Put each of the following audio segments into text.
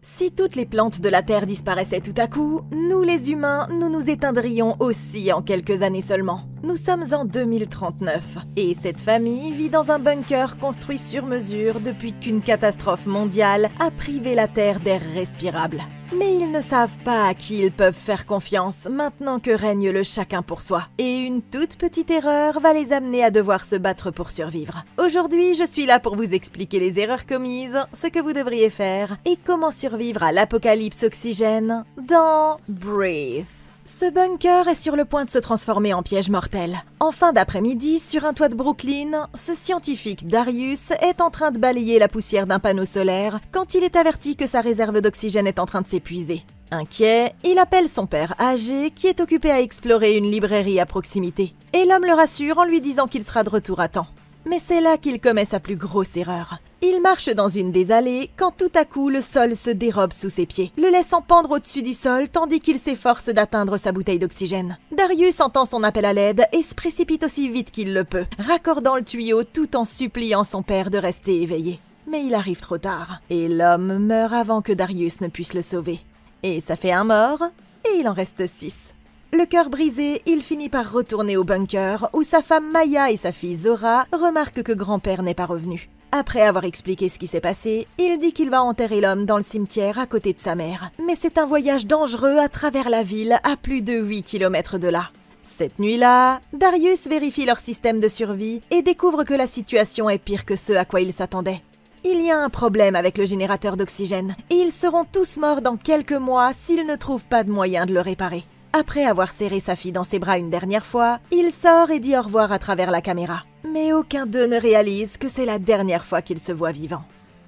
Si toutes les plantes de la Terre disparaissaient tout à coup, nous les humains, nous nous éteindrions aussi en quelques années seulement. Nous sommes en 2039 et cette famille vit dans un bunker construit sur mesure depuis qu'une catastrophe mondiale a privé la Terre d'air respirable. Mais ils ne savent pas à qui ils peuvent faire confiance maintenant que règne le chacun pour soi. Et une toute petite erreur va les amener à devoir se battre pour survivre. Aujourd'hui, je suis là pour vous expliquer les erreurs commises, ce que vous devriez faire et comment survivre à l'apocalypse oxygène dans Breathe. Ce bunker est sur le point de se transformer en piège mortel. En fin d'après-midi, sur un toit de Brooklyn, ce scientifique Darius est en train de balayer la poussière d'un panneau solaire quand il est averti que sa réserve d'oxygène est en train de s'épuiser. Inquiet, il appelle son père âgé qui est occupé à explorer une librairie à proximité. Et l'homme le rassure en lui disant qu'il sera de retour à temps. Mais c'est là qu'il commet sa plus grosse erreur. Il marche dans une des allées quand tout à coup le sol se dérobe sous ses pieds, le laissant pendre au-dessus du sol tandis qu'il s'efforce d'atteindre sa bouteille d'oxygène. Darius entend son appel à l'aide et se précipite aussi vite qu'il le peut, raccordant le tuyau tout en suppliant son père de rester éveillé. Mais il arrive trop tard, et l'homme meurt avant que Darius ne puisse le sauver. Et ça fait un mort, et il en reste 6. Le cœur brisé, il finit par retourner au bunker où sa femme Maya et sa fille Zora remarquent que grand-père n'est pas revenu. Après avoir expliqué ce qui s'est passé, il dit qu'il va enterrer l'homme dans le cimetière à côté de sa mère. Mais c'est un voyage dangereux à travers la ville à plus de 8 km de là. Cette nuit-là, Darius vérifie leur système de survie et découvre que la situation est pire que ce à quoi il s'attendait. Il y a un problème avec le générateur d'oxygène et ils seront tous morts dans quelques mois s'ils ne trouvent pas de moyen de le réparer. Après avoir serré sa fille dans ses bras une dernière fois, il sort et dit au revoir à travers la caméra. Mais aucun d'eux ne réalise que c'est la dernière fois qu'ils se voient vivants.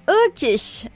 Ok,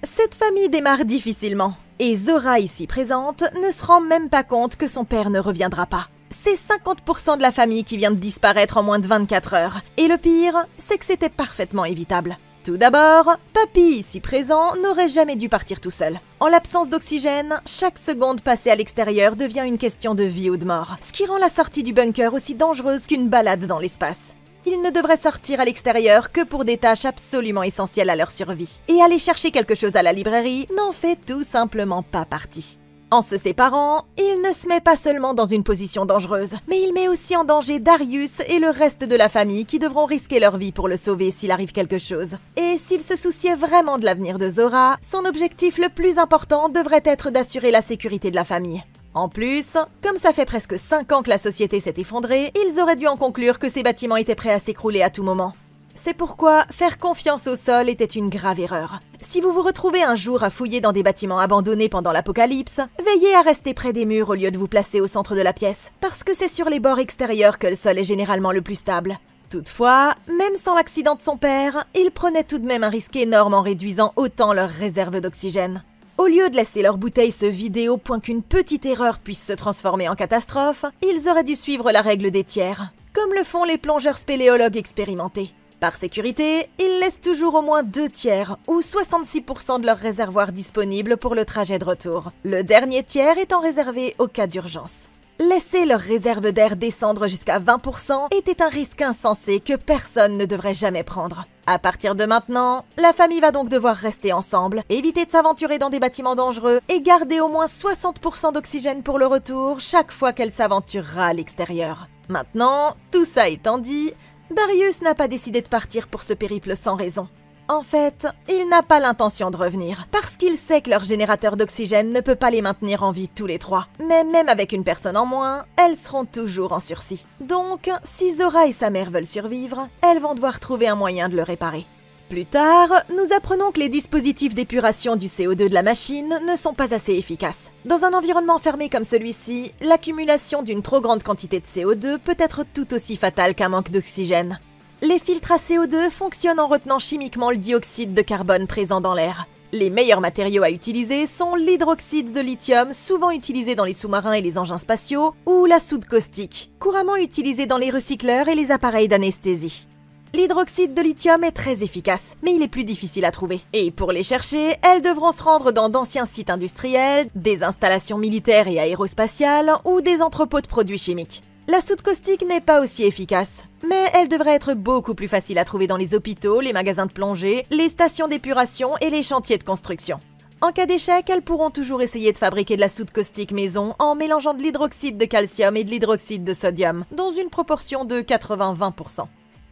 cette famille démarre difficilement. Et Zora, ici présente, ne se rend même pas compte que son père ne reviendra pas. C'est 50% de la famille qui vient de disparaître en moins de 24 heures. Et le pire, c'est que c'était parfaitement évitable. Tout d'abord, Papy, ici présent, n'aurait jamais dû partir tout seul. En l'absence d'oxygène, chaque seconde passée à l'extérieur devient une question de vie ou de mort, ce qui rend la sortie du bunker aussi dangereuse qu'une balade dans l'espace. Ils ne devraient sortir à l'extérieur que pour des tâches absolument essentielles à leur survie. Et aller chercher quelque chose à la librairie n'en fait tout simplement pas partie. En se séparant, il ne se met pas seulement dans une position dangereuse, mais il met aussi en danger Darius et le reste de la famille qui devront risquer leur vie pour le sauver s'il arrive quelque chose. Et s'il se souciait vraiment de l'avenir de Zora, son objectif le plus important devrait être d'assurer la sécurité de la famille. En plus, comme ça fait presque 5 ans que la société s'est effondrée, ils auraient dû en conclure que ces bâtiments étaient prêts à s'écrouler à tout moment. C'est pourquoi faire confiance au sol était une grave erreur. Si vous vous retrouvez un jour à fouiller dans des bâtiments abandonnés pendant l'apocalypse, veillez à rester près des murs au lieu de vous placer au centre de la pièce, parce que c'est sur les bords extérieurs que le sol est généralement le plus stable. Toutefois, même sans l'accident de son père, ils prenaient tout de même un risque énorme en réduisant autant leurs réserves d'oxygène. Au lieu de laisser leur bouteille se vider au point qu'une petite erreur puisse se transformer en catastrophe, ils auraient dû suivre la règle des tiers, comme le font les plongeurs spéléologues expérimentés. Par sécurité, ils laissent toujours au moins 2 tiers, ou 66% de leur réservoir disponible pour le trajet de retour. Le dernier tiers étant réservé au cas d'urgence. Laisser leur réserve d'air descendre jusqu'à 20% était un risque insensé que personne ne devrait jamais prendre. À partir de maintenant, la famille va donc devoir rester ensemble, éviter de s'aventurer dans des bâtiments dangereux et garder au moins 60% d'oxygène pour le retour chaque fois qu'elle s'aventurera à l'extérieur. Maintenant, tout ça étant dit, Darius n'a pas décidé de partir pour ce périple sans raison. En fait, il n'a pas l'intention de revenir, parce qu'il sait que leur générateur d'oxygène ne peut pas les maintenir en vie tous les 3. Mais même avec une personne en moins, elles seront toujours en sursis. Donc, si Zora et sa mère veulent survivre, elles vont devoir trouver un moyen de le réparer. Plus tard, nous apprenons que les dispositifs d'épuration du CO2 de la machine ne sont pas assez efficaces. Dans un environnement fermé comme celui-ci, l'accumulation d'une trop grande quantité de CO2 peut être tout aussi fatale qu'un manque d'oxygène. Les filtres à CO2 fonctionnent en retenant chimiquement le dioxyde de carbone présent dans l'air. Les meilleurs matériaux à utiliser sont l'hydroxyde de lithium, souvent utilisé dans les sous-marins et les engins spatiaux, ou la soude caustique, couramment utilisée dans les recycleurs et les appareils d'anesthésie. L'hydroxyde de lithium est très efficace, mais il est plus difficile à trouver. Et pour les chercher, elles devront se rendre dans d'anciens sites industriels, des installations militaires et aérospatiales, ou des entrepôts de produits chimiques. La soude caustique n'est pas aussi efficace, mais elle devrait être beaucoup plus facile à trouver dans les hôpitaux, les magasins de plongée, les stations d'épuration et les chantiers de construction. En cas d'échec, elles pourront toujours essayer de fabriquer de la soude caustique maison en mélangeant de l'hydroxyde de calcium et de l'hydroxyde de sodium, dans une proportion de 80-20%.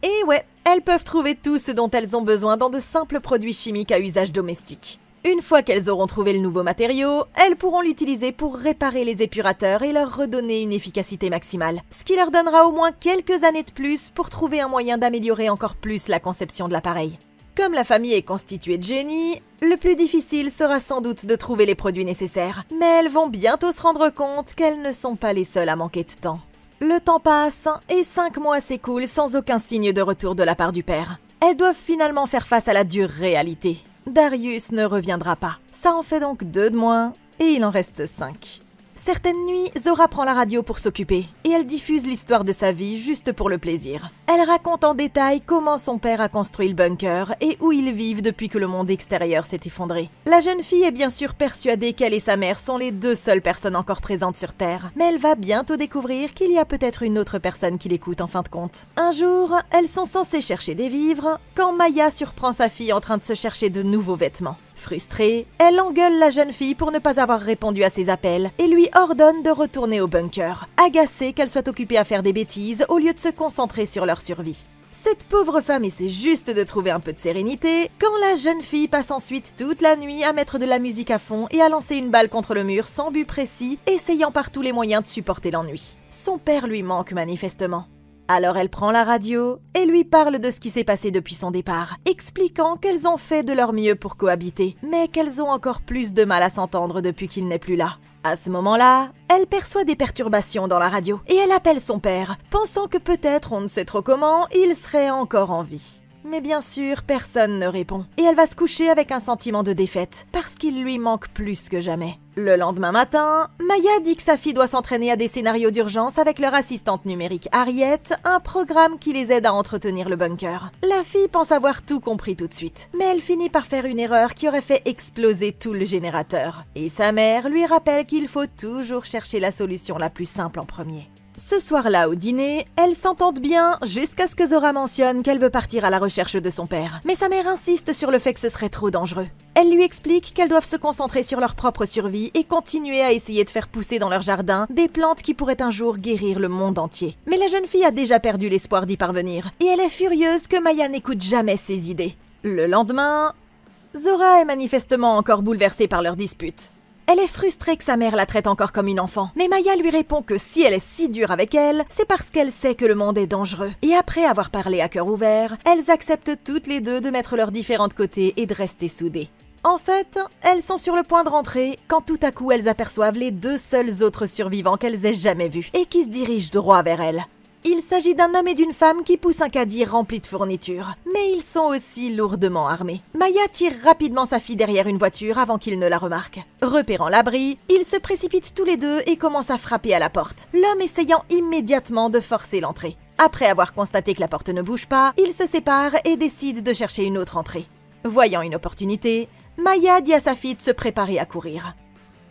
Et ouais, elles peuvent trouver tout ce dont elles ont besoin dans de simples produits chimiques à usage domestique. Une fois qu'elles auront trouvé le nouveau matériau, elles pourront l'utiliser pour réparer les épurateurs et leur redonner une efficacité maximale, ce qui leur donnera au moins quelques années de plus pour trouver un moyen d'améliorer encore plus la conception de l'appareil. Comme la famille est constituée de génies, le plus difficile sera sans doute de trouver les produits nécessaires, mais elles vont bientôt se rendre compte qu'elles ne sont pas les seules à manquer de temps. Le temps passe et 5 mois s'écoulent sans aucun signe de retour de la part du père. Elles doivent finalement faire face à la dure réalité. Darius ne reviendra pas. Ça en fait donc 2 de moins et il en reste 5. Certaines nuits, Zora prend la radio pour s'occuper et elle diffuse l'histoire de sa vie juste pour le plaisir. Elle raconte en détail comment son père a construit le bunker et où ils vivent depuis que le monde extérieur s'est effondré. La jeune fille est bien sûr persuadée qu'elle et sa mère sont les 2 seules personnes encore présentes sur Terre, mais elle va bientôt découvrir qu'il y a peut-être une autre personne qui l'écoute en fin de compte. Un jour, elles sont censées chercher des vivres quand Maya surprend sa fille en train de se chercher de nouveaux vêtements. Frustrée, elle engueule la jeune fille pour ne pas avoir répondu à ses appels et lui ordonne de retourner au bunker, agacée qu'elle soit occupée à faire des bêtises au lieu de se concentrer sur leur survie. Cette pauvre femme essaie juste de trouver un peu de sérénité quand la jeune fille passe ensuite toute la nuit à mettre de la musique à fond et à lancer une balle contre le mur sans but précis, essayant par tous les moyens de supporter l'ennui. Son père lui manque manifestement. Alors elle prend la radio et lui parle de ce qui s'est passé depuis son départ, expliquant qu'elles ont fait de leur mieux pour cohabiter, mais qu'elles ont encore plus de mal à s'entendre depuis qu'il n'est plus là. À ce moment-là, elle perçoit des perturbations dans la radio et elle appelle son père, pensant que peut-être, on ne sait trop comment, il serait encore en vie. Mais bien sûr, personne ne répond, et elle va se coucher avec un sentiment de défaite, parce qu'il lui manque plus que jamais. Le lendemain matin, Maya dit que sa fille doit s'entraîner à des scénarios d'urgence avec leur assistante numérique Harriet, un programme qui les aide à entretenir le bunker. La fille pense avoir tout compris tout de suite, mais elle finit par faire une erreur qui aurait fait exploser tout le générateur. Et sa mère lui rappelle qu'il faut toujours chercher la solution la plus simple en premier. Ce soir-là, au dîner, elles s'entendent bien jusqu'à ce que Zora mentionne qu'elle veut partir à la recherche de son père. Mais sa mère insiste sur le fait que ce serait trop dangereux. Elle lui explique qu'elles doivent se concentrer sur leur propre survie et continuer à essayer de faire pousser dans leur jardin des plantes qui pourraient un jour guérir le monde entier. Mais la jeune fille a déjà perdu l'espoir d'y parvenir et elle est furieuse que Maya n'écoute jamais ses idées. Le lendemain, Zora est manifestement encore bouleversée par leur dispute. Elle est frustrée que sa mère la traite encore comme une enfant, mais Maya lui répond que si elle est si dure avec elle, c'est parce qu'elle sait que le monde est dangereux. Et après avoir parlé à cœur ouvert, elles acceptent toutes les deux de mettre leurs différents côtés et de rester soudées. En fait, elles sont sur le point de rentrer quand tout à coup elles aperçoivent les 2 seuls autres survivants qu'elles aient jamais vus et qui se dirigent droit vers elles. Il s'agit d'un homme et d'une femme qui poussent un caddie rempli de fournitures, mais ils sont aussi lourdement armés. Maya tire rapidement sa fille derrière une voiture avant qu'il ne la remarque. Repérant l'abri, ils se précipitent tous les deux et commencent à frapper à la porte, l'homme essayant immédiatement de forcer l'entrée. Après avoir constaté que la porte ne bouge pas, ils se séparent et décident de chercher une autre entrée. Voyant une opportunité, Maya dit à sa fille de se préparer à courir.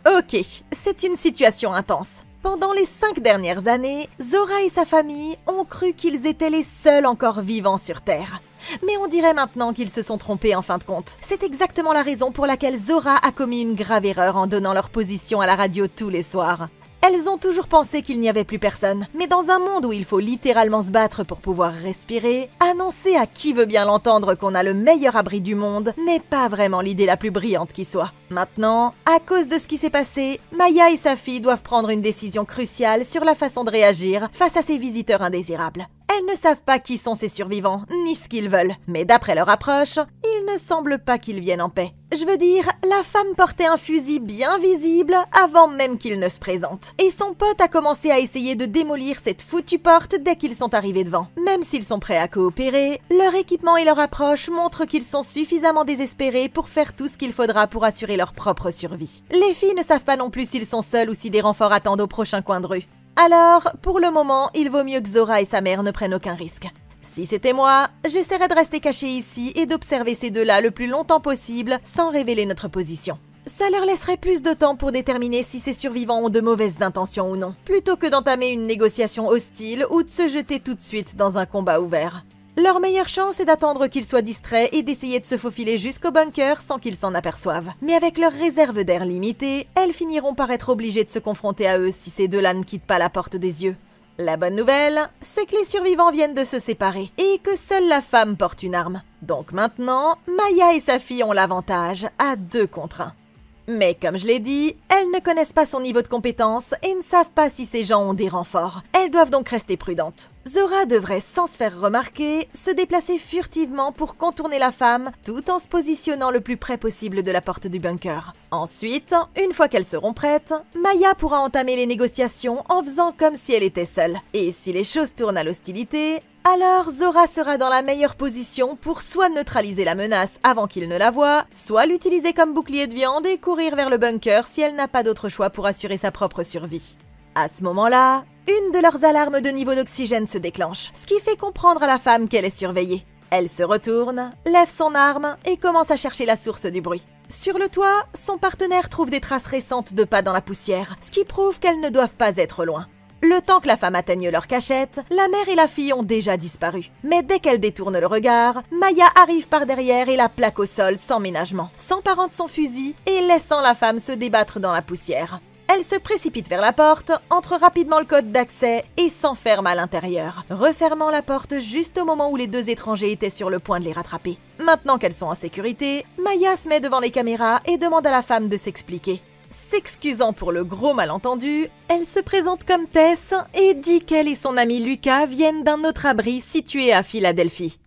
Ok, c'est une situation intense. Pendant les 5 dernières années, Zora et sa famille ont cru qu'ils étaient les seuls encore vivants sur Terre. Mais on dirait maintenant qu'ils se sont trompés en fin de compte. C'est exactement la raison pour laquelle Zora a commis une grave erreur en donnant leur position à la radio tous les soirs. Elles ont toujours pensé qu'il n'y avait plus personne, mais dans un monde où il faut littéralement se battre pour pouvoir respirer, annoncer à qui veut bien l'entendre qu'on a le meilleur abri du monde n'est pas vraiment l'idée la plus brillante qui soit. Maintenant, à cause de ce qui s'est passé, Maya et sa fille doivent prendre une décision cruciale sur la façon de réagir face à ces visiteurs indésirables. Elles ne savent pas qui sont ces survivants, ni ce qu'ils veulent, mais d'après leur approche, il ne semble pas qu'ils viennent en paix. Je veux dire, la femme portait un fusil bien visible avant même qu'il ne se présente. Et son pote a commencé à essayer de démolir cette foutue porte dès qu'ils sont arrivés devant. Même s'ils sont prêts à coopérer, leur équipement et leur approche montrent qu'ils sont suffisamment désespérés pour faire tout ce qu'il faudra pour assurer leur propre survie. Les filles ne savent pas non plus s'ils sont seuls ou si des renforts attendent au prochain coin de rue. Alors, pour le moment, il vaut mieux que Zora et sa mère ne prennent aucun risque. Si c'était moi, j'essaierais de rester cachée ici et d'observer ces deux-là le plus longtemps possible sans révéler notre position. Ça leur laisserait plus de temps pour déterminer si ces survivants ont de mauvaises intentions ou non, plutôt que d'entamer une négociation hostile ou de se jeter tout de suite dans un combat ouvert. Leur meilleure chance est d'attendre qu'ils soient distraits et d'essayer de se faufiler jusqu'au bunker sans qu'ils s'en aperçoivent. Mais avec leur réserve d'air limitée, elles finiront par être obligées de se confronter à eux si ces deux-là ne quittent pas la porte des yeux. La bonne nouvelle, c'est que les survivants viennent de se séparer et que seule la femme porte une arme. Donc maintenant, Maya et sa fille ont l'avantage à 2 contre 1. Mais comme je l'ai dit, elles ne connaissent pas son niveau de compétence et ne savent pas si ces gens ont des renforts. Elles doivent donc rester prudentes. Zora devrait, sans se faire remarquer, se déplacer furtivement pour contourner la femme, tout en se positionnant le plus près possible de la porte du bunker. Ensuite, une fois qu'elles seront prêtes, Maya pourra entamer les négociations en faisant comme si elle était seule. Et si les choses tournent à l'hostilité, alors Zora sera dans la meilleure position pour soit neutraliser la menace avant qu'il ne la voie, soit l'utiliser comme bouclier de viande et courir vers le bunker si elle n'a pas d'autre choix pour assurer sa propre survie. À ce moment-là, une de leurs alarmes de niveau d'oxygène se déclenche, ce qui fait comprendre à la femme qu'elle est surveillée. Elle se retourne, lève son arme et commence à chercher la source du bruit. Sur le toit, son partenaire trouve des traces récentes de pas dans la poussière, ce qui prouve qu'elles ne doivent pas être loin. Le temps que la femme atteigne leur cachette, la mère et la fille ont déjà disparu. Mais dès qu'elle détourne le regard, Maya arrive par derrière et la plaque au sol sans ménagement, s'emparant de son fusil et laissant la femme se débattre dans la poussière. Elle se précipite vers la porte, entre rapidement le code d'accès et s'enferme à l'intérieur, refermant la porte juste au moment où les 2 étrangers étaient sur le point de les rattraper. Maintenant qu'elles sont en sécurité, Maya se met devant les caméras et demande à la femme de s'expliquer. S'excusant pour le gros malentendu, elle se présente comme Tess et dit qu'elle et son ami Lucas viennent d'un autre abri situé à Philadelphie.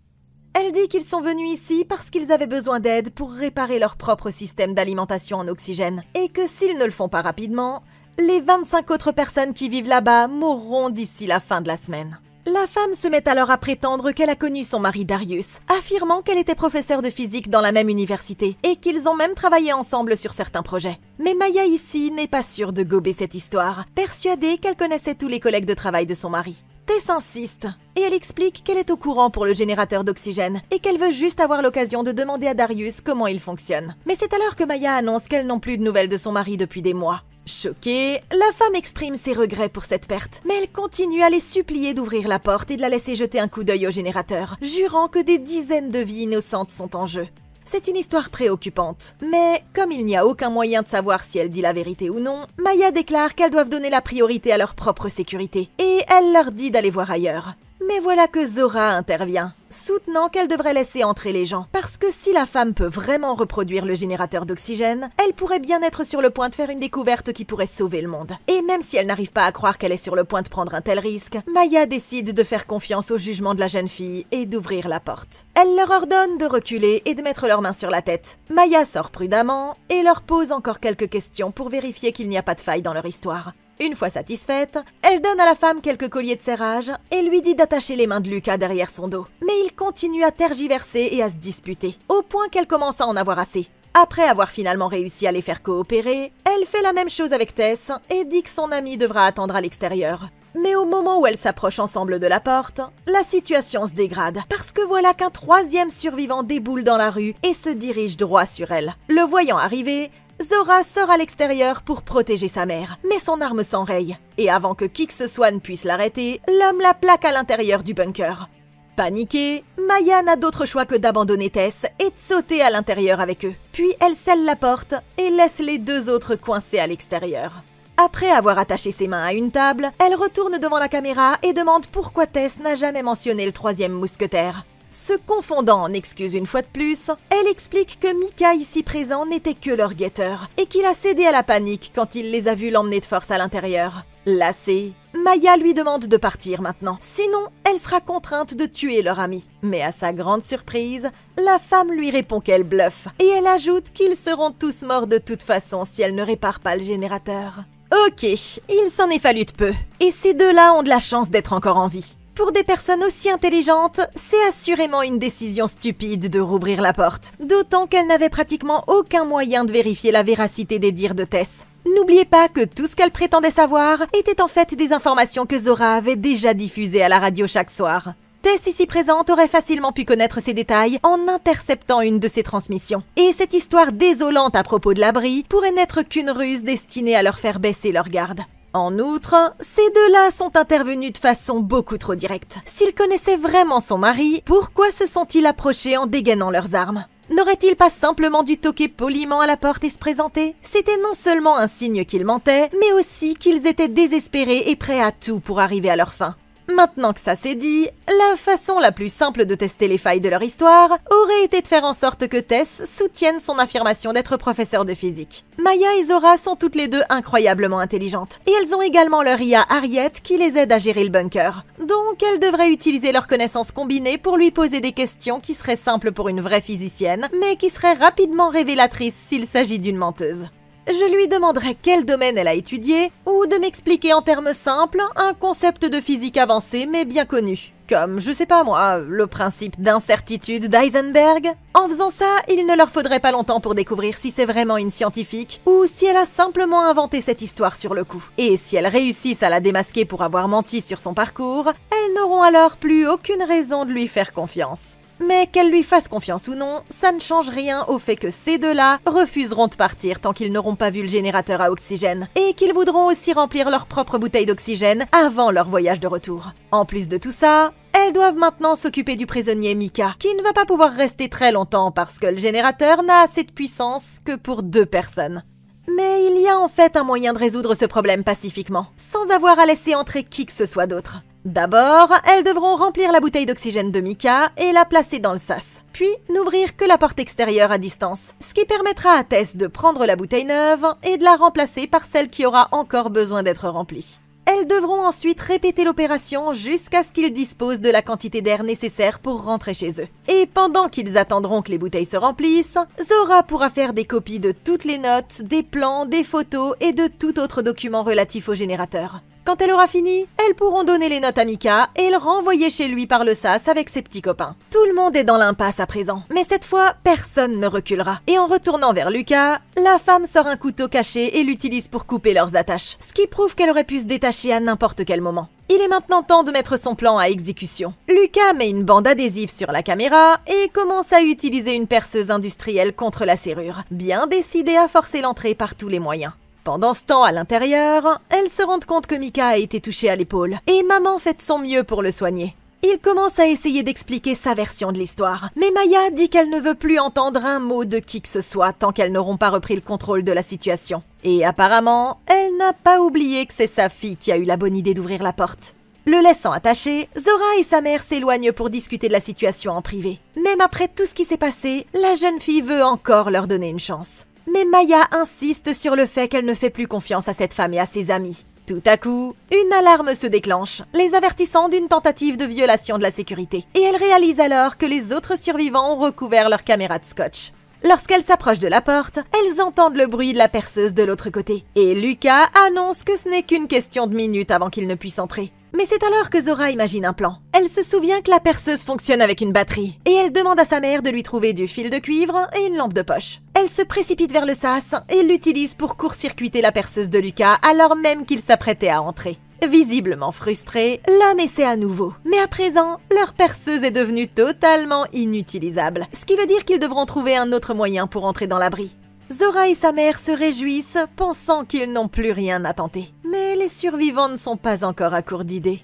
Elle dit qu'ils sont venus ici parce qu'ils avaient besoin d'aide pour réparer leur propre système d'alimentation en oxygène et que s'ils ne le font pas rapidement, les 25 autres personnes qui vivent là-bas mourront d'ici la fin de la semaine. La femme se met alors à prétendre qu'elle a connu son mari Darius, affirmant qu'elle était professeure de physique dans la même université et qu'ils ont même travaillé ensemble sur certains projets. Mais Maya ici n'est pas sûre de gober cette histoire, persuadée qu'elle connaissait tous les collègues de travail de son mari. Tess insiste et elle explique qu'elle est au courant pour le générateur d'oxygène et qu'elle veut juste avoir l'occasion de demander à Darius comment il fonctionne. Mais c'est alors que Maya annonce qu'elle n'a plus de nouvelles de son mari depuis des mois. Choquée, la femme exprime ses regrets pour cette perte, mais elle continue à les supplier d'ouvrir la porte et de la laisser jeter un coup d'œil au générateur, jurant que des dizaines de vies innocentes sont en jeu. C'est une histoire préoccupante, mais comme il n'y a aucun moyen de savoir si elle dit la vérité ou non, Maya déclare qu'elles doivent donner la priorité à leur propre sécurité, et elle leur dit d'aller voir ailleurs. Mais voilà que Zora intervient, soutenant qu'elle devrait laisser entrer les gens, parce que si la femme peut vraiment reproduire le générateur d'oxygène, elle pourrait bien être sur le point de faire une découverte qui pourrait sauver le monde. Et même si elle n'arrive pas à croire qu'elle est sur le point de prendre un tel risque, Maya décide de faire confiance au jugement de la jeune fille et d'ouvrir la porte. Elle leur ordonne de reculer et de mettre leurs mains sur la tête. Maya sort prudemment et leur pose encore quelques questions pour vérifier qu'il n'y a pas de faille dans leur histoire. Une fois satisfaite, elle donne à la femme quelques colliers de serrage et lui dit d'attacher les mains de Lucas derrière son dos. Mais il continue à tergiverser et à se disputer, au point qu'elle commence à en avoir assez. Après avoir finalement réussi à les faire coopérer, elle fait la même chose avec Tess et dit que son amie devra attendre à l'extérieur. Mais au moment où elles s'approchent ensemble de la porte, la situation se dégrade, parce que voilà qu'un 3e survivant déboule dans la rue et se dirige droit sur elle. Le voyant arriver, Zora sort à l'extérieur pour protéger sa mère, mais son arme s'enraye. Et avant que qui que ce soit ne puisse l'arrêter, l'homme la plaque à l'intérieur du bunker. Paniquée, Maya n'a d'autre choix que d'abandonner Tess et de sauter à l'intérieur avec eux. Puis elle scelle la porte et laisse les 2 autres coincés à l'extérieur. Après avoir attaché ses mains à une table, elle retourne devant la caméra et demande pourquoi Tess n'a jamais mentionné le 3e mousquetaire. Se confondant en excuses une fois de plus, elle explique que Mika ici présent n'était que leur guetteur et qu'il a cédé à la panique quand il les a vus l'emmener de force à l'intérieur. Lassée, Maya lui demande de partir maintenant, sinon elle sera contrainte de tuer leur ami. Mais à sa grande surprise, la femme lui répond qu'elle bluffe et elle ajoute qu'ils seront tous morts de toute façon si elle ne répare pas le générateur. Ok, il s'en est fallu de peu, et ces 2-là ont de la chance d'être encore en vie. Pour des personnes aussi intelligentes, c'est assurément une décision stupide de rouvrir la porte, d'autant qu'elles n'avaient pratiquement aucun moyen de vérifier la véracité des dires de Tess. N'oubliez pas que tout ce qu'elle prétendait savoir était en fait des informations que Zora avait déjà diffusées à la radio chaque soir. Tess ici présente aurait facilement pu connaître ces détails en interceptant une de ses transmissions. Et cette histoire désolante à propos de l'abri pourrait n'être qu'une ruse destinée à leur faire baisser leur garde. En outre, ces deux-là sont intervenus de façon beaucoup trop directe. S'ils connaissaient vraiment son mari, pourquoi se sont-ils approchés en dégainant leurs armes? N'aurait-il pas simplement dû toquer poliment à la porte et se présenter? C'était non seulement un signe qu'ils mentaient, mais aussi qu'ils étaient désespérés et prêts à tout pour arriver à leur fin. Maintenant que ça c'est dit, la façon la plus simple de tester les failles de leur histoire aurait été de faire en sorte que Tess soutienne son affirmation d'être professeur de physique. Maya et Zora sont toutes les deux incroyablement intelligentes, et elles ont également leur IA Harriet qui les aide à gérer le bunker. Donc elles devraient utiliser leurs connaissances combinées pour lui poser des questions qui seraient simples pour une vraie physicienne, mais qui seraient rapidement révélatrices s'il s'agit d'une menteuse. Je lui demanderai quel domaine elle a étudié, ou de m'expliquer en termes simples un concept de physique avancé mais bien connu. Comme, je sais pas moi, le principe d'incertitude d'Heisenberg. En faisant ça, il ne leur faudrait pas longtemps pour découvrir si c'est vraiment une scientifique, ou si elle a simplement inventé cette histoire sur le coup. Et si elles réussissent à la démasquer pour avoir menti sur son parcours, elles n'auront alors plus aucune raison de lui faire confiance. Mais qu'elle lui fasse confiance ou non, ça ne change rien au fait que ces deux-là refuseront de partir tant qu'ils n'auront pas vu le générateur à oxygène, et qu'ils voudront aussi remplir leur propre bouteille d'oxygène avant leur voyage de retour. En plus de tout ça, elles doivent maintenant s'occuper du prisonnier Mika, qui ne va pas pouvoir rester très longtemps parce que le générateur n'a assez de puissance que pour 2 personnes. Mais il y a en fait un moyen de résoudre ce problème pacifiquement, sans avoir à laisser entrer qui que ce soit d'autre. D'abord, elles devront remplir la bouteille d'oxygène de Mika et la placer dans le sas, puis n'ouvrir que la porte extérieure à distance, ce qui permettra à Tess de prendre la bouteille neuve et de la remplacer par celle qui aura encore besoin d'être remplie. Elles devront ensuite répéter l'opération jusqu'à ce qu'ils disposent de la quantité d'air nécessaire pour rentrer chez eux. Et pendant qu'ils attendront que les bouteilles se remplissent, Zora pourra faire des copies de toutes les notes, des plans, des photos et de tout autre document relatif au générateur. Quand elle aura fini, elles pourront donner les notes à Mika et le renvoyer chez lui par le sas avec ses petits copains. Tout le monde est dans l'impasse à présent, mais cette fois, personne ne reculera. Et en retournant vers Lucas, la femme sort un couteau caché et l'utilise pour couper leurs attaches, ce qui prouve qu'elle aurait pu se détacher à n'importe quel moment. Il est maintenant temps de mettre son plan à exécution. Lucas met une bande adhésive sur la caméra et commence à utiliser une perceuse industrielle contre la serrure, bien décidé à forcer l'entrée par tous les moyens. Pendant ce temps, à l'intérieur, elles se rendent compte que Mika a été touchée à l'épaule, et maman fait de son mieux pour le soigner. Il commence à essayer d'expliquer sa version de l'histoire, mais Maya dit qu'elle ne veut plus entendre un mot de qui que ce soit tant qu'elles n'auront pas repris le contrôle de la situation. Et apparemment, elle n'a pas oublié que c'est sa fille qui a eu la bonne idée d'ouvrir la porte. Le laissant attaché, Zora et sa mère s'éloignent pour discuter de la situation en privé. Même après tout ce qui s'est passé, la jeune fille veut encore leur donner une chance. Mais Maya insiste sur le fait qu'elle ne fait plus confiance à cette femme et à ses amis. Tout à coup, une alarme se déclenche, les avertissant d'une tentative de violation de la sécurité. Et elle réalise alors que les autres survivants ont recouvert leur caméra de scotch. Lorsqu'elles s'approchent de la porte, elles entendent le bruit de la perceuse de l'autre côté. Et Lucas annonce que ce n'est qu'une question de minutes avant qu'il ne puisse entrer. Mais c'est alors que Zora imagine un plan. Elle se souvient que la perceuse fonctionne avec une batterie, et elle demande à sa mère de lui trouver du fil de cuivre et une lampe de poche. Elle se précipite vers le sas et l'utilise pour court-circuiter la perceuse de Lucas alors même qu'il s'apprêtait à entrer. Visiblement frustré, l'homme essaie à nouveau. Mais à présent, leur perceuse est devenue totalement inutilisable, ce qui veut dire qu'ils devront trouver un autre moyen pour entrer dans l'abri. Zora et sa mère se réjouissent, pensant qu'ils n'ont plus rien à tenter. Mais les survivants ne sont pas encore à court d'idées.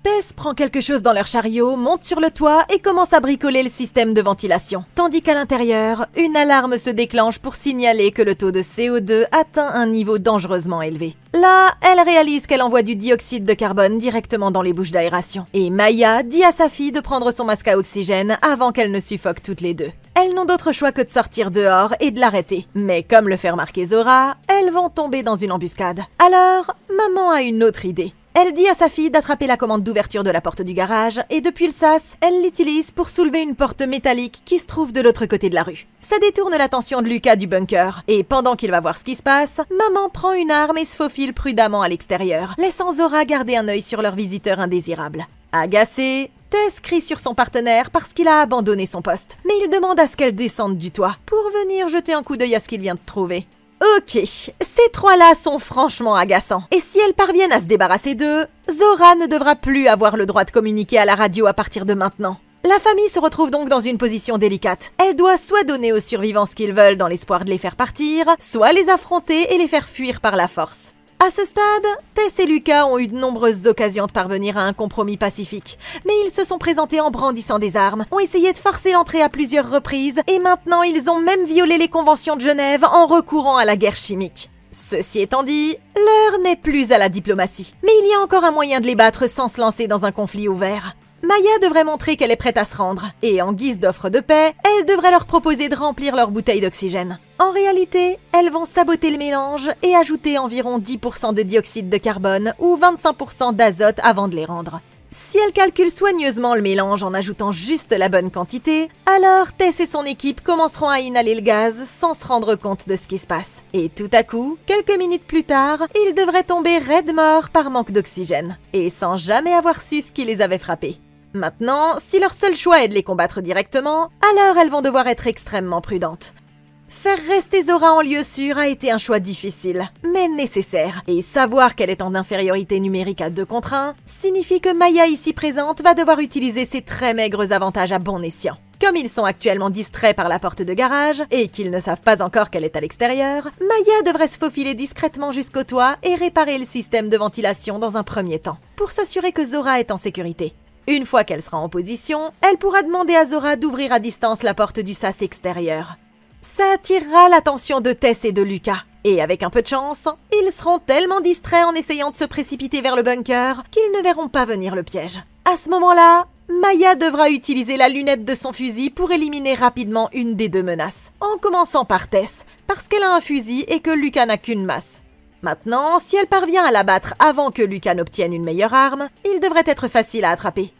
Tess prend quelque chose dans leur chariot, monte sur le toit et commence à bricoler le système de ventilation. Tandis qu'à l'intérieur, une alarme se déclenche pour signaler que le taux de CO2 atteint un niveau dangereusement élevé. Là, elle réalise qu'elle envoie du dioxyde de carbone directement dans les bouches d'aération. Et Maya dit à sa fille de prendre son masque à oxygène avant qu'elle ne suffoque toutes les deux. Elles n'ont d'autre choix que de sortir dehors et de l'arrêter. Mais comme le fait remarquer Zora, elles vont tomber dans une embuscade. Alors, maman a une autre idée. Elle dit à sa fille d'attraper la commande d'ouverture de la porte du garage et depuis le sas, elle l'utilise pour soulever une porte métallique qui se trouve de l'autre côté de la rue. Ça détourne l'attention de Lucas du bunker et pendant qu'il va voir ce qui se passe, maman prend une arme et se faufile prudemment à l'extérieur, laissant Zora garder un œil sur leur visiteur indésirable. Agacée, Tess crie sur son partenaire parce qu'il a abandonné son poste, mais il demande à ce qu'elle descende du toit pour venir jeter un coup d'œil à ce qu'il vient de trouver. Ok, ces trois-là sont franchement agaçants. Et si elles parviennent à se débarrasser d'eux, Zora ne devra plus avoir le droit de communiquer à la radio à partir de maintenant. La famille se retrouve donc dans une position délicate. Elle doit soit donner aux survivants ce qu'ils veulent dans l'espoir de les faire partir, soit les affronter et les faire fuir par la force. À ce stade, Tess et Lucas ont eu de nombreuses occasions de parvenir à un compromis pacifique, mais ils se sont présentés en brandissant des armes, ont essayé de forcer l'entrée à plusieurs reprises, et maintenant ils ont même violé les conventions de Genève en recourant à la guerre chimique. Ceci étant dit, l'heure n'est plus à la diplomatie, mais il y a encore un moyen de les battre sans se lancer dans un conflit ouvert. Maya devrait montrer qu'elle est prête à se rendre, et en guise d'offre de paix, elle devrait leur proposer de remplir leur bouteille d'oxygène. En réalité, elles vont saboter le mélange et ajouter environ 10% de dioxyde de carbone ou 25% d'azote avant de les rendre. Si elle calcule soigneusement le mélange en ajoutant juste la bonne quantité, alors Tess et son équipe commenceront à inhaler le gaz sans se rendre compte de ce qui se passe. Et tout à coup, quelques minutes plus tard, ils devraient tomber raides morts par manque d'oxygène, et sans jamais avoir su ce qui les avait frappés. Maintenant, si leur seul choix est de les combattre directement, alors elles vont devoir être extrêmement prudentes. Faire rester Zora en lieu sûr a été un choix difficile, mais nécessaire, et savoir qu'elle est en infériorité numérique à 2 contre 1 signifie que Maya ici présente va devoir utiliser ses très maigres avantages à bon escient. Comme ils sont actuellement distraits par la porte de garage, et qu'ils ne savent pas encore qu'elle est à l'extérieur, Maya devrait se faufiler discrètement jusqu'au toit et réparer le système de ventilation dans un premier temps, pour s'assurer que Zora est en sécurité. Une fois qu'elle sera en position, elle pourra demander à Zora d'ouvrir à distance la porte du sas extérieur. Ça attirera l'attention de Tess et de Lucas, et avec un peu de chance, ils seront tellement distraits en essayant de se précipiter vers le bunker qu'ils ne verront pas venir le piège. À ce moment-là, Maya devra utiliser la lunette de son fusil pour éliminer rapidement une des 2 menaces, en commençant par Tess, parce qu'elle a un fusil et que Lucas n'a qu'une masse. Maintenant, si elle parvient à l'abattre avant que Lucas n'obtienne une meilleure arme, il devrait être facile à attraper.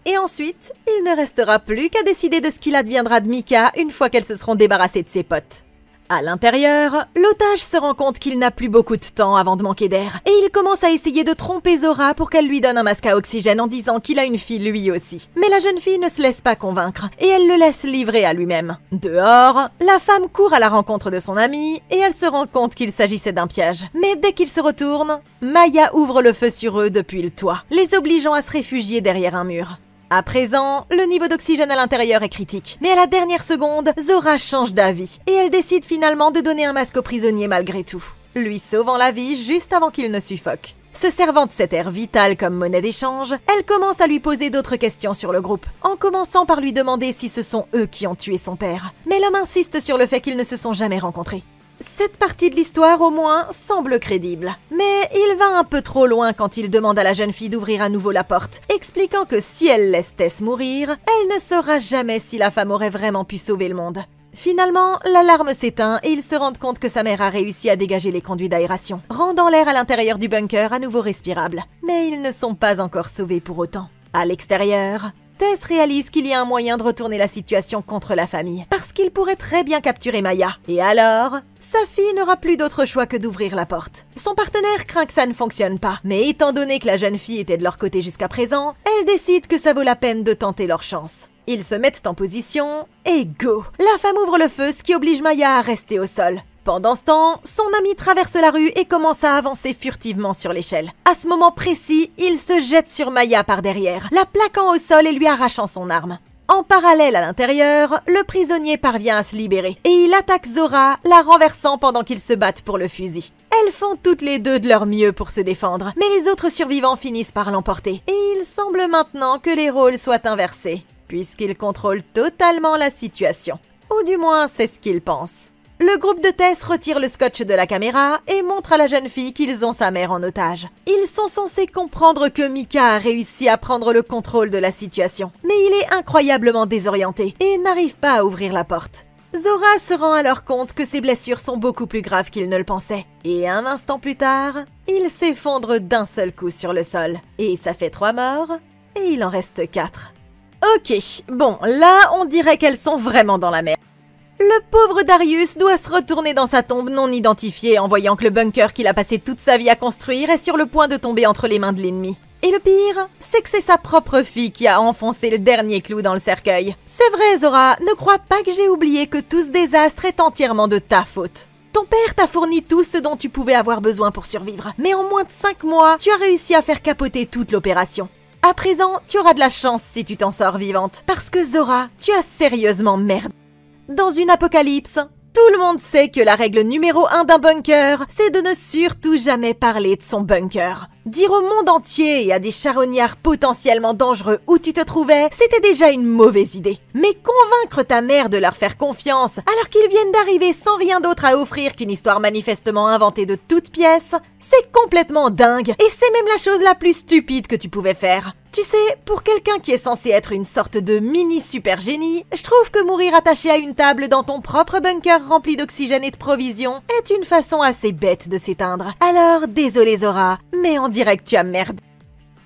Et ensuite, il ne restera plus qu'à décider de ce qu'il adviendra de Mika une fois qu'elles se seront débarrassées de ses potes. À l'intérieur, l'otage se rend compte qu'il n'a plus beaucoup de temps avant de manquer d'air, et il commence à essayer de tromper Zora pour qu'elle lui donne un masque à oxygène en disant qu'il a une fille lui aussi. Mais la jeune fille ne se laisse pas convaincre, et elle le laisse livrer à lui-même. Dehors, la femme court à la rencontre de son ami, et elle se rend compte qu'il s'agissait d'un piège. Mais dès qu'il se retourne, Maya ouvre le feu sur eux depuis le toit, les obligeant à se réfugier derrière un mur. À présent, le niveau d'oxygène à l'intérieur est critique, mais à la dernière seconde, Zora change d'avis, et elle décide finalement de donner un masque au prisonnier malgré tout, lui sauvant la vie juste avant qu'il ne suffoque. Se servant de cet air vital comme monnaie d'échange, elle commence à lui poser d'autres questions sur le groupe, en commençant par lui demander si ce sont eux qui ont tué son père. Mais l'homme insiste sur le fait qu'ils ne se sont jamais rencontrés. Cette partie de l'histoire, au moins, semble crédible. Mais il va un peu trop loin quand il demande à la jeune fille d'ouvrir à nouveau la porte, expliquant que si elle laisse Tess mourir, elle ne saura jamais si la femme aurait vraiment pu sauver le monde. Finalement, l'alarme s'éteint et ils se rendent compte que sa mère a réussi à dégager les conduits d'aération, rendant l'air à l'intérieur du bunker à nouveau respirable. Mais ils ne sont pas encore sauvés pour autant. À l'extérieur, Tess réalise qu'il y a un moyen de retourner la situation contre la famille, parce qu'il pourrait très bien capturer Maya. Et alors, sa fille n'aura plus d'autre choix que d'ouvrir la porte. Son partenaire craint que ça ne fonctionne pas, mais étant donné que la jeune fille était de leur côté jusqu'à présent, elle décide que ça vaut la peine de tenter leur chance. Ils se mettent en position, et go! La femme ouvre le feu, ce qui oblige Maya à rester au sol. Pendant ce temps, son ami traverse la rue et commence à avancer furtivement sur l'échelle. À ce moment précis, il se jette sur Maya par derrière, la plaquant au sol et lui arrachant son arme. En parallèle à l'intérieur, le prisonnier parvient à se libérer et il attaque Zora, la renversant pendant qu'ils se battent pour le fusil. Elles font toutes les deux de leur mieux pour se défendre, mais les autres survivants finissent par l'emporter. Et il semble maintenant que les rôles soient inversés, puisqu'ils contrôlent totalement la situation. Ou du moins, c'est ce qu'ils pensent. Le groupe de Tess retire le scotch de la caméra et montre à la jeune fille qu'ils ont sa mère en otage. Ils sont censés comprendre que Mika a réussi à prendre le contrôle de la situation, mais il est incroyablement désorienté et n'arrive pas à ouvrir la porte. Zora se rend alors compte que ses blessures sont beaucoup plus graves qu'il ne le pensait. Et un instant plus tard, il s'effondre d'un seul coup sur le sol. Et ça fait 3 morts, et il en reste 4. Ok, bon, là on dirait qu'elles sont vraiment dans la merde. Le pauvre Darius doit se retourner dans sa tombe non identifiée en voyant que le bunker qu'il a passé toute sa vie à construire est sur le point de tomber entre les mains de l'ennemi. Et le pire, c'est que c'est sa propre fille qui a enfoncé le dernier clou dans le cercueil. C'est vrai, Zora, ne crois pas que j'ai oublié que tout ce désastre est entièrement de ta faute. Ton père t'a fourni tout ce dont tu pouvais avoir besoin pour survivre, mais en moins de 5 mois, tu as réussi à faire capoter toute l'opération. À présent, tu auras de la chance si tu t'en sors vivante, parce que Zora, tu as sérieusement merdé. Dans une apocalypse, Tout le monde sait que la règle numéro 1 d'un bunker, c'est de ne surtout jamais parler de son bunker. Dire au monde entier et à des charognards potentiellement dangereux où tu te trouvais, c'était déjà une mauvaise idée. Mais convaincre ta mère de leur faire confiance alors qu'ils viennent d'arriver sans rien d'autre à offrir qu'une histoire manifestement inventée de toutes pièces, c'est complètement dingue et c'est même la chose la plus stupide que tu pouvais faire. Tu sais, pour quelqu'un qui est censé être une sorte de mini super génie, je trouve que mourir attaché à une table dans ton propre bunker rempli d'oxygène et de provisions est une façon assez bête de s'éteindre. Alors, désolé Zora, mais on dirait que tu as merdé.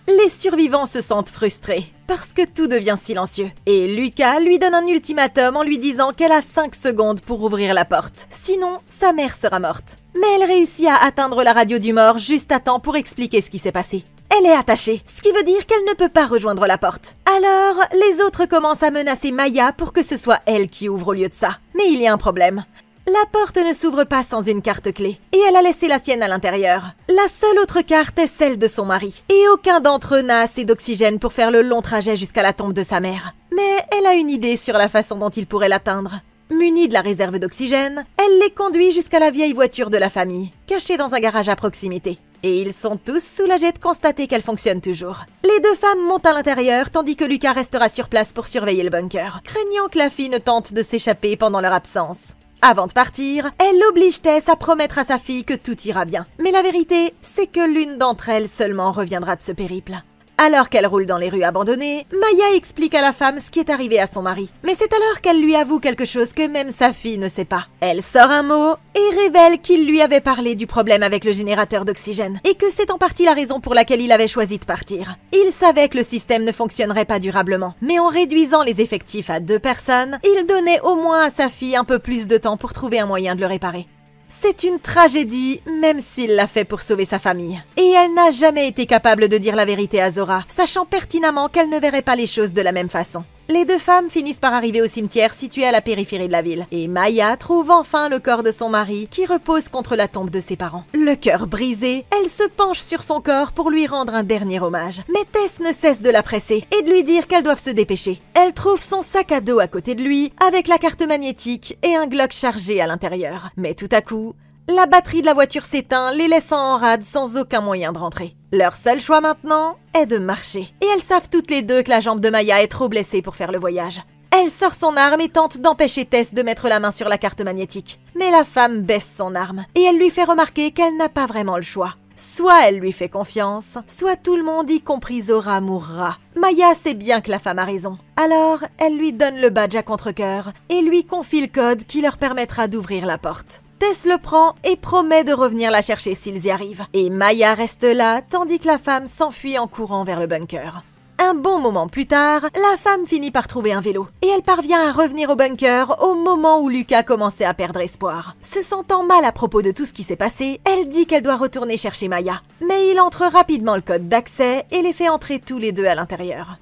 Les survivants se sentent frustrés parce que tout devient silencieux. Et Lucas lui donne un ultimatum en lui disant qu'elle a 5 secondes pour ouvrir la porte. Sinon, sa mère sera morte. Mais elle réussit à atteindre la radio du mort juste à temps pour expliquer ce qui s'est passé. Elle est attachée, ce qui veut dire qu'elle ne peut pas rejoindre la porte. Alors, les autres commencent à menacer Maya pour que ce soit elle qui ouvre au lieu de ça. Mais il y a un problème. La porte ne s'ouvre pas sans une carte clé, et elle a laissé la sienne à l'intérieur. La seule autre carte est celle de son mari, et aucun d'entre eux n'a assez d'oxygène pour faire le long trajet jusqu'à la tombe de sa mère. Mais elle a une idée sur la façon dont il pourrait l'atteindre. Munie de la réserve d'oxygène, elle les conduit jusqu'à la vieille voiture de la famille, cachée dans un garage à proximité. Et ils sont tous soulagés de constater qu'elle fonctionne toujours. Les deux femmes montent à l'intérieur tandis que Lucas restera sur place pour surveiller le bunker, craignant que la fille ne tente de s'échapper pendant leur absence. Avant de partir, elle oblige Tess à promettre à sa fille que tout ira bien. Mais la vérité, c'est que l'une d'entre elles seulement reviendra de ce périple. Alors qu'elle roule dans les rues abandonnées, Maya explique à la femme ce qui est arrivé à son mari. Mais c'est alors qu'elle lui avoue quelque chose que même sa fille ne sait pas. Elle sort un mot et révèle qu'il lui avait parlé du problème avec le générateur d'oxygène et que c'est en partie la raison pour laquelle il avait choisi de partir. Il savait que le système ne fonctionnerait pas durablement, mais en réduisant les effectifs à 2 personnes, il donnait au moins à sa fille un peu plus de temps pour trouver un moyen de le réparer. C'est une tragédie, même s'il l'a fait pour sauver sa famille. Et elle n'a jamais été capable de dire la vérité à Zora, sachant pertinemment qu'elle ne verrait pas les choses de la même façon. Les deux femmes finissent par arriver au cimetière situé à la périphérie de la ville. Et Maya trouve enfin le corps de son mari qui repose contre la tombe de ses parents. Le cœur brisé, elle se penche sur son corps pour lui rendre un dernier hommage. Mais Tess ne cesse de la presser et de lui dire qu'elles doivent se dépêcher. Elle trouve son sac à dos à côté de lui avec la carte magnétique et un Glock chargé à l'intérieur. Mais tout à coup, la batterie de la voiture s'éteint, les laissant en rade sans aucun moyen de rentrer. Leur seul choix maintenant est de marcher. Et elles savent toutes les deux que la jambe de Maya est trop blessée pour faire le voyage. Elle sort son arme et tente d'empêcher Tess de mettre la main sur la carte magnétique. Mais la femme baisse son arme et elle lui fait remarquer qu'elle n'a pas vraiment le choix. Soit elle lui fait confiance, soit tout le monde, y compris Zora, mourra. Maya sait bien que la femme a raison. Alors, elle lui donne le badge à contre-cœur et lui confie le code qui leur permettra d'ouvrir la porte. Tess le prend et promet de revenir la chercher s'ils y arrivent. Et Maya reste là, tandis que la femme s'enfuit en courant vers le bunker. Un bon moment plus tard, la femme finit par trouver un vélo. Et elle parvient à revenir au bunker au moment où Lucas commençait à perdre espoir. Se sentant mal à propos de tout ce qui s'est passé, elle dit qu'elle doit retourner chercher Maya. Mais il entre rapidement le code d'accès et les fait entrer tous les deux à l'intérieur.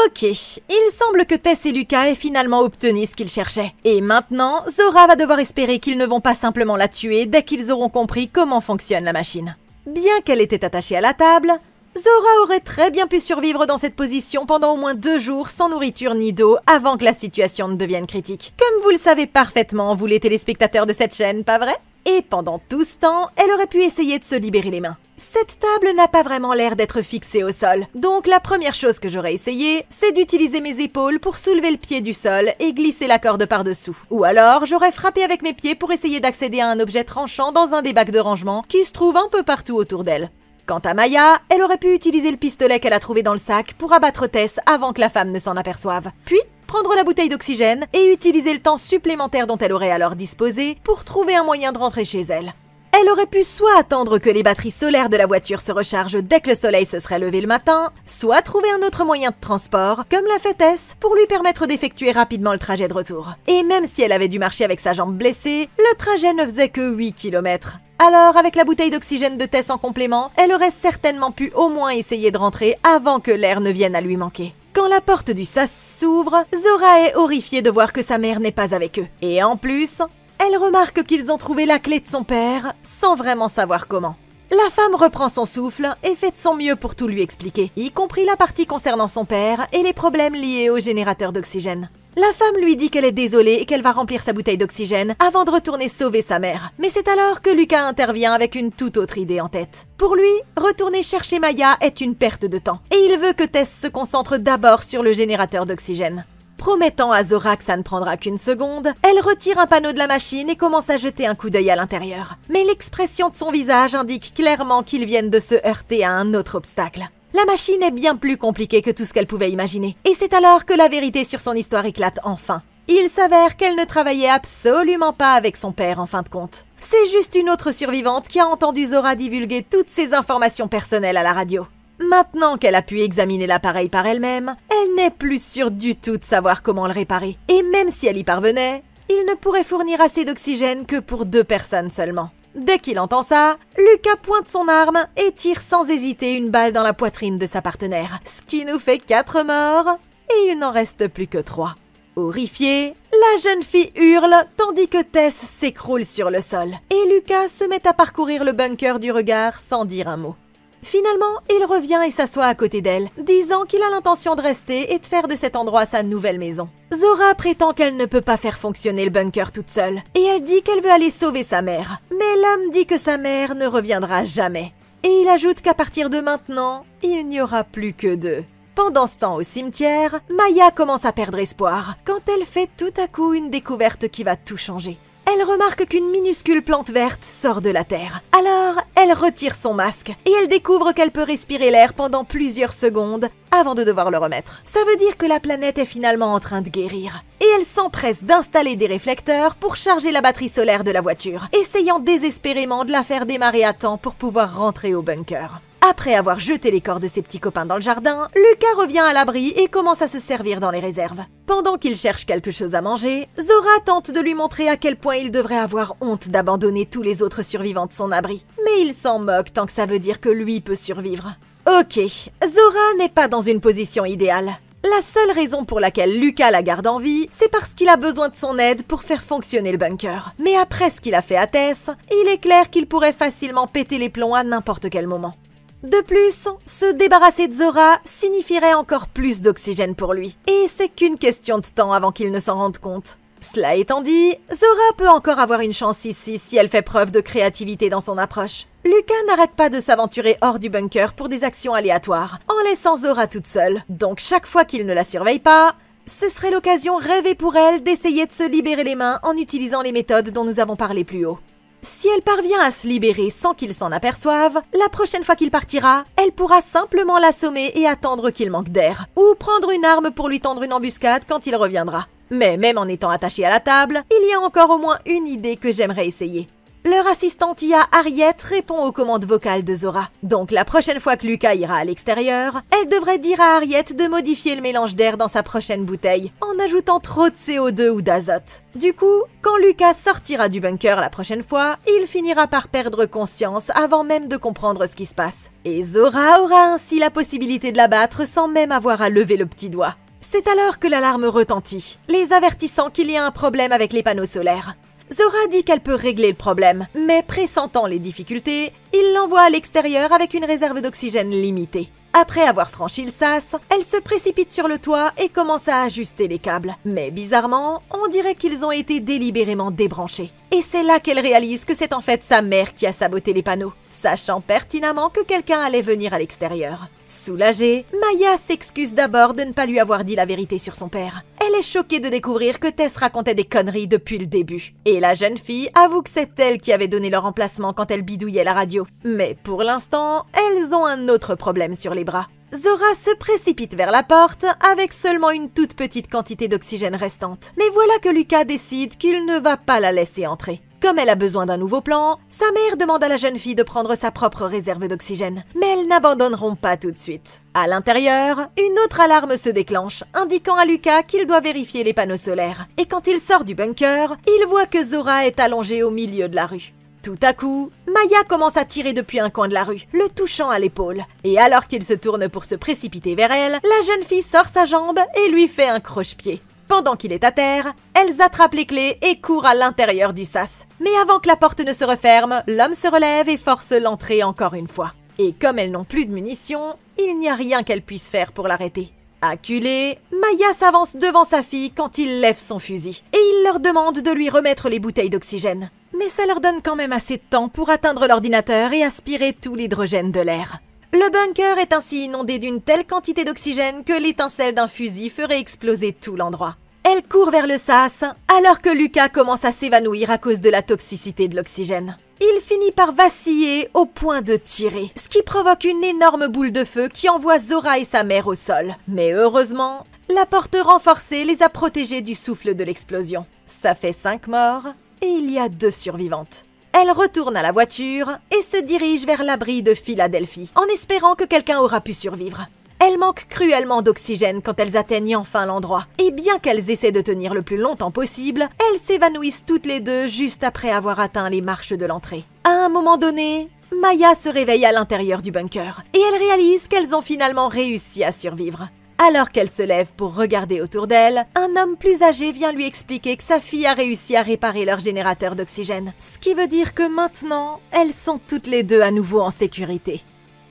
Ok, il semble que Tess et Lucas aient finalement obtenu ce qu'ils cherchaient. Et maintenant, Zora va devoir espérer qu'ils ne vont pas simplement la tuer dès qu'ils auront compris comment fonctionne la machine. Bien qu'elle était attachée à la table, Zora aurait très bien pu survivre dans cette position pendant au moins 2 jours sans nourriture ni d'eau avant que la situation ne devienne critique. Comme vous le savez parfaitement, vous les téléspectateurs de cette chaîne, pas vrai ? Et pendant tout ce temps, elle aurait pu essayer de se libérer les mains. Cette table n'a pas vraiment l'air d'être fixée au sol, donc la première chose que j'aurais essayé, c'est d'utiliser mes épaules pour soulever le pied du sol et glisser la corde par-dessous. Ou alors, j'aurais frappé avec mes pieds pour essayer d'accéder à un objet tranchant dans un des bacs de rangement qui se trouve un peu partout autour d'elle. Quant à Maya, elle aurait pu utiliser le pistolet qu'elle a trouvé dans le sac pour abattre Tess avant que la femme ne s'en aperçoive. Puis, prendre la bouteille d'oxygène et utiliser le temps supplémentaire dont elle aurait alors disposé pour trouver un moyen de rentrer chez elle. Elle aurait pu soit attendre que les batteries solaires de la voiture se rechargent dès que le soleil se serait levé le matin, soit trouver un autre moyen de transport, comme l'a fait Tess, pour lui permettre d'effectuer rapidement le trajet de retour. Et même si elle avait dû marcher avec sa jambe blessée, le trajet ne faisait que 8 km. Alors, avec la bouteille d'oxygène de Tess en complément, elle aurait certainement pu au moins essayer de rentrer avant que l'air ne vienne à lui manquer. Quand la porte du sas s'ouvre, Zora est horrifiée de voir que sa mère n'est pas avec eux. Et en plus, elle remarque qu'ils ont trouvé la clé de son père, sans vraiment savoir comment. La femme reprend son souffle et fait de son mieux pour tout lui expliquer, y compris la partie concernant son père et les problèmes liés au générateur d'oxygène. La femme lui dit qu'elle est désolée et qu'elle va remplir sa bouteille d'oxygène avant de retourner sauver sa mère. Mais c'est alors que Lucas intervient avec une toute autre idée en tête. Pour lui, retourner chercher Maya est une perte de temps. Et il veut que Tess se concentre d'abord sur le générateur d'oxygène. Promettant à Zora que ça ne prendra qu'une seconde, elle retire un panneau de la machine et commence à jeter un coup d'œil à l'intérieur. Mais l'expression de son visage indique clairement qu'ils viennent de se heurter à un autre obstacle. La machine est bien plus compliquée que tout ce qu'elle pouvait imaginer. Et c'est alors que la vérité sur son histoire éclate enfin. Il s'avère qu'elle ne travaillait absolument pas avec son père en fin de compte. C'est juste une autre survivante qui a entendu Zora divulguer toutes ses informations personnelles à la radio. Maintenant qu'elle a pu examiner l'appareil par elle-même, elle n'est plus sûre du tout de savoir comment le réparer. Et même si elle y parvenait, il ne pourrait fournir assez d'oxygène que pour 2 personnes seulement. Dès qu'il entend ça, Lucas pointe son arme et tire sans hésiter une balle dans la poitrine de sa partenaire, ce qui nous fait 4 morts, et il n'en reste plus que 3. Horrifiée, la jeune fille hurle tandis que Tess s'écroule sur le sol, et Lucas se met à parcourir le bunker du regard sans dire un mot. Finalement, il revient et s'assoit à côté d'elle, disant qu'il a l'intention de rester et de faire de cet endroit sa nouvelle maison. Zora prétend qu'elle ne peut pas faire fonctionner le bunker toute seule, et elle dit qu'elle veut aller sauver sa mère. Mais l'homme dit que sa mère ne reviendra jamais. Et il ajoute qu'à partir de maintenant, il n'y aura plus que 2. Pendant ce temps au cimetière, Maya commence à perdre espoir, quand elle fait tout à coup une découverte qui va tout changer. Elle remarque qu'une minuscule plante verte sort de la terre. Alors, elle retire son masque et elle découvre qu'elle peut respirer l'air pendant plusieurs secondes avant de devoir le remettre. Ça veut dire que la planète est finalement en train de guérir. Et elle s'empresse d'installer des réflecteurs pour charger la batterie solaire de la voiture, essayant désespérément de la faire démarrer à temps pour pouvoir rentrer au bunker. Après avoir jeté les corps de ses petits copains dans le jardin, Lucas revient à l'abri et commence à se servir dans les réserves. Pendant qu'il cherche quelque chose à manger, Zora tente de lui montrer à quel point il devrait avoir honte d'abandonner tous les autres survivants de son abri. Mais il s'en moque tant que ça veut dire que lui peut survivre. Ok, Zora n'est pas dans une position idéale. La seule raison pour laquelle Lucas la garde en vie, c'est parce qu'il a besoin de son aide pour faire fonctionner le bunker. Mais après ce qu'il a fait à Tess, il est clair qu'il pourrait facilement péter les plombs à n'importe quel moment. De plus, se débarrasser de Zora signifierait encore plus d'oxygène pour lui. Et c'est qu'une question de temps avant qu'il ne s'en rende compte. Cela étant dit, Zora peut encore avoir une chance ici si elle fait preuve de créativité dans son approche. Lucas n'arrête pas de s'aventurer hors du bunker pour des actions aléatoires, en laissant Zora toute seule. Donc chaque fois qu'il ne la surveille pas, ce serait l'occasion rêvée pour elle d'essayer de se libérer les mains en utilisant les méthodes dont nous avons parlé plus haut. Si elle parvient à se libérer sans qu'il s'en aperçoive, la prochaine fois qu'il partira, elle pourra simplement l'assommer et attendre qu'il manque d'air, ou prendre une arme pour lui tendre une embuscade quand il reviendra. Mais même en étant attachée à la table, il y a encore au moins une idée que j'aimerais essayer. Leur assistante IA Harriet répond aux commandes vocales de Zora. Donc la prochaine fois que Lucas ira à l'extérieur, elle devrait dire à Harriet de modifier le mélange d'air dans sa prochaine bouteille, en ajoutant trop de CO2 ou d'azote. Du coup, quand Lucas sortira du bunker la prochaine fois, il finira par perdre conscience avant même de comprendre ce qui se passe. Et Zora aura ainsi la possibilité de l'abattre sans même avoir à lever le petit doigt. C'est alors que l'alarme retentit, les avertissant qu'il y a un problème avec les panneaux solaires. Zora dit qu'elle peut régler le problème, mais pressentant les difficultés, il l'envoie à l'extérieur avec une réserve d'oxygène limitée. Après avoir franchi le sas, elle se précipite sur le toit et commence à ajuster les câbles. Mais bizarrement, on dirait qu'ils ont été délibérément débranchés. Et c'est là qu'elle réalise que c'est en fait sa mère qui a saboté les panneaux, sachant pertinemment que quelqu'un allait venir à l'extérieur. Soulagée, Maya s'excuse d'abord de ne pas lui avoir dit la vérité sur son père. Elle est choquée de découvrir que Tess racontait des conneries depuis le début. Et la jeune fille avoue que c'est elle qui avait donné leur emplacement quand elle bidouillait la radio. Mais pour l'instant, elles ont un autre problème sur les bras. Zora se précipite vers la porte avec seulement une toute petite quantité d'oxygène restante. Mais voilà que Lucas décide qu'il ne va pas la laisser entrer. Comme elle a besoin d'un nouveau plan, sa mère demande à la jeune fille de prendre sa propre réserve d'oxygène. Mais elles n'abandonneront pas tout de suite. À l'intérieur, une autre alarme se déclenche, indiquant à Lucas qu'il doit vérifier les panneaux solaires. Et quand il sort du bunker, il voit que Zora est allongée au milieu de la rue. Tout à coup, Maya commence à tirer depuis un coin de la rue, le touchant à l'épaule. Et alors qu'il se tourne pour se précipiter vers elle, la jeune fille sort sa jambe et lui fait un croche-pied. Pendant qu'il est à terre, elles attrapent les clés et courent à l'intérieur du sas. Mais avant que la porte ne se referme, l'homme se relève et force l'entrée encore une fois. Et comme elles n'ont plus de munitions, il n'y a rien qu'elles puissent faire pour l'arrêter. Acculée, Maya s'avance devant sa fille quand il lève son fusil et il leur demande de lui remettre les bouteilles d'oxygène. Mais ça leur donne quand même assez de temps pour atteindre l'ordinateur et aspirer tout l'hydrogène de l'air. Le bunker est ainsi inondé d'une telle quantité d'oxygène que l'étincelle d'un fusil ferait exploser tout l'endroit. Elle court vers le sas alors que Lucas commence à s'évanouir à cause de la toxicité de l'oxygène. Il finit par vaciller au point de tirer, ce qui provoque une énorme boule de feu qui envoie Zora et sa mère au sol. Mais heureusement, la porte renforcée les a protégés du souffle de l'explosion. Ça fait 5 morts et il y a 2 survivantes. Elle retourne à la voiture et se dirige vers l'abri de Philadelphie, en espérant que quelqu'un aura pu survivre. Elles manquent cruellement d'oxygène quand elles atteignent enfin l'endroit, et bien qu'elles essaient de tenir le plus longtemps possible, elles s'évanouissent toutes les deux juste après avoir atteint les marches de l'entrée. À un moment donné, Maya se réveille à l'intérieur du bunker, et elle réalise qu'elles ont finalement réussi à survivre. Alors qu'elle se lève pour regarder autour d'elle, un homme plus âgé vient lui expliquer que sa fille a réussi à réparer leur générateur d'oxygène, ce qui veut dire que maintenant, elles sont toutes les deux à nouveau en sécurité.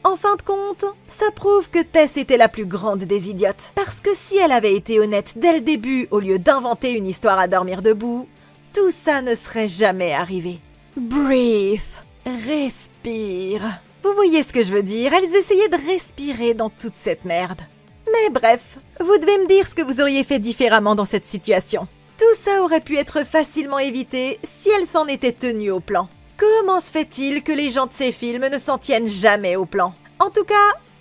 En fin de compte, ça prouve que Tess était la plus grande des idiotes. Parce que si elle avait été honnête dès le début, au lieu d'inventer une histoire à dormir debout, tout ça ne serait jamais arrivé. Breathe. Respire. Vous voyez ce que je veux dire? Elles essayaient de respirer dans toute cette merde. Mais bref, vous devez me dire ce que vous auriez fait différemment dans cette situation. Tout ça aurait pu être facilement évité si elles s'en étaient tenues au plan. Comment se fait-il que les gens de ces films ne s'en tiennent jamais au plan? En tout cas,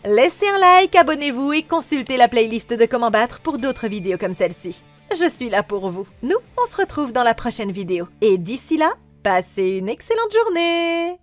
laissez un like, abonnez-vous et consultez la playlist de Comment battre pour d'autres vidéos comme celle-ci. Je suis là pour vous. Nous, on se retrouve dans la prochaine vidéo. Et d'ici là, passez une excellente journée!